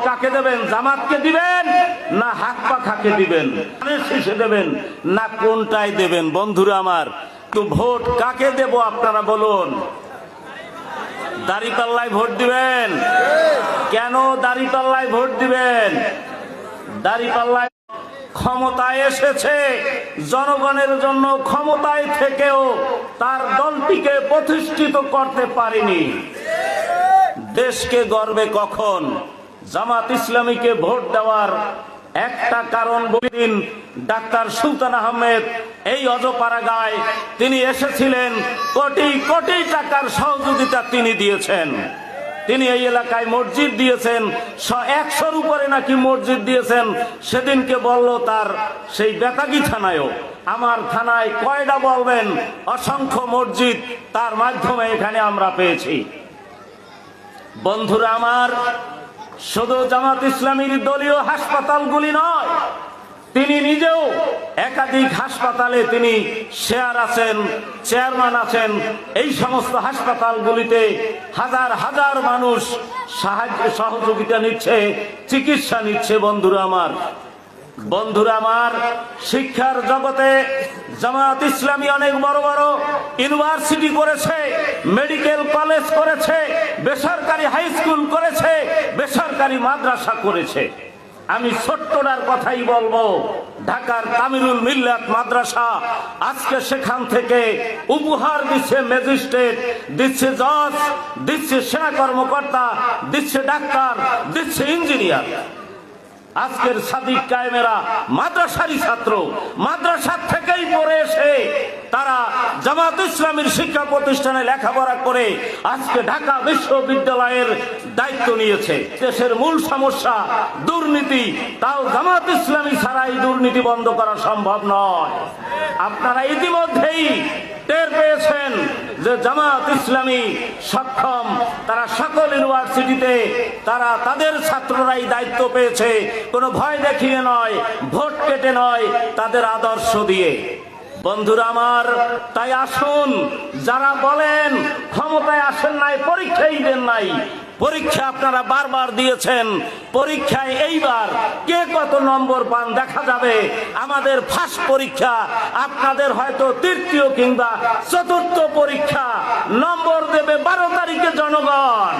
কাকে দেবেন? জামাতকে দিবেন না হাত পাখাকে দিবেন, শেষে দেবেন না কোনটাই দেবেন? বন্ধুরা আমার, তো ভোট কাকে দেব আপনারা বলুন? দাঁড়িপাল্লায় ভোট দিবেন? কেন দাঁড়িপাল্লায় ভোট দিবেন? দাঁড়িপাল্লায় ক্ষমতায় এসেছে জনগণের জন্য, ক্ষমতায় থেকেও তার দলটিকে প্রতিষ্ঠিত করতে পারেনি। দেশকে গর্বে কখন জামাত ইসলামীকে ভোট দেওয়ার একটা কারণ বলেন। ডাক্তার সুলতান আহমেদ এই অজপাড়াগায় তিনি এসেছিলেন, কোটি কোটি টাকার সহযোগিতা তিনি দিয়েছেন। তিনি এই এলাকায় মসজিদ দিয়েছেন, 100-র উপরে নাকি মসজিদ দিয়েছেন। সেদিনকে বলল তার সেই বেতাগী থানায়ও, আমার থানায় কয়টা বলবেন? অসংখ্য মসজিদ তার মাধ্যমে এখানে আমরা পেয়েছি। বন্ধুরা আমার, শুধু জামাত ইসলামীর দলীয় হাসপাতালগুলি নয়, তিনি নিজেও একাধিক হাসপাতালে তিনি চেয়ারম্যান আছেন। এই সমস্ত হাসপাতালগুলিতে হাজার হাজার মানুষ সহযোগিতা নিচ্ছে, চিকিৎসা নিচ্ছে। বন্ধুরা আমার, শিক্ষার জগতে জামাত ইসলামী অনেক বড় বড় ইউনিভার্সিটি করেছে, মেডিকেল কলেজ করেছে, বেসরকারি হাই স্কুল করেছে, বেসরকারি মাদ্রাসা করেছে। আমি ছোট্টটার কথাই বলবো, ঢাকার তামিরুল মিল্লাত মাদ্রাসা আজকে সেখান থেকে উপহার দিচ্ছে ম্যাজিস্ট্রেট, দিচ্ছে জজ, দিচ্ছে সেনা কর্মকর্তা, দিচ্ছে ডাক্তার, দিচ্ছে ইঞ্জিনিয়ার। আজকের সাদিক কায়েমেরা মাদ্রাসারই ছাত্র, মাদ্রাসার থেকেই পড়ে এসে তারা জামাত ইসলামীর শিক্ষা প্রতিষ্ঠানে লেখাপড়া করে আজকে ঢাকা বিশ্ববিদ্যালয়ের দায়িত্ব নিয়েছে। দেশের মূল সমস্যা দুর্নীতি, তাও জামাত ইসলামী ছাড়া এই দুর্নীতি বন্ধ করা সম্ভব নয়। আপনারা ইতিমধ্যেই টের পেয়েছেন যে জামাত ইসলামী সক্ষম, তারা সকল ইউনিভার্সিটিতে তারা তাদের ছাত্ররাই দায়িত্ব পেয়েছে, কোনো ভয় দেখিয়ে নয়, ভোট কেটে নয়, তাদের আদর্শ দিয়ে। বন্ধুরা আমার, তাই আসুন, যারা বলেন ক্ষমতায় আসেন নাই, পরীক্ষাই দেন নাই, পরীক্ষা আপনারা বারবার দিয়েছেন, পরীক্ষায় এইবার কে কত নম্বর পান দেখা যাবে। আমাদের ফার্স্ট পরীক্ষা, আপনাদের হয়তো তৃতীয় কিংবা চতুর্থ পরীক্ষা। নম্বর দেবে 12 তারিখে জনগণ।